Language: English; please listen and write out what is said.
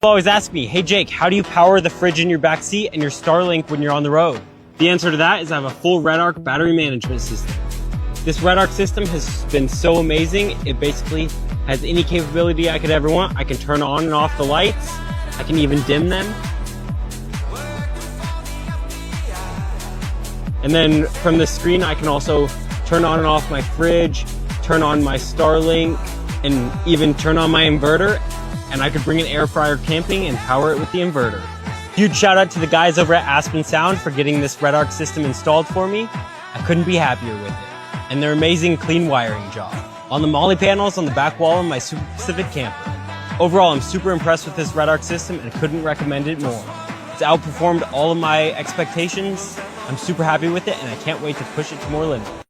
People always ask me, hey Jake, how do you power the fridge in your back seat and your Starlink when you're on the road? The answer to that is I have a full RedArc battery management system. This RedArc system has been so amazing. It basically has any capability I could ever want. I can turn on and off the lights. I can even dim them. And then from the screen, I can also turn on and off my fridge, turn on my Starlink, and even turn on my inverter. And I could bring an air fryer camping and power it with the inverter. Huge shout out to the guys over at Aspen Sound for getting this RedArc system installed for me. I couldn't be happier with it. And their amazing clean wiring job on the Molly panels on the back wall of my Super Pacific camper. Overall, I'm super impressed with this RedArc system and couldn't recommend it more. It's outperformed all of my expectations. I'm super happy with it and I can't wait to push it to more limits.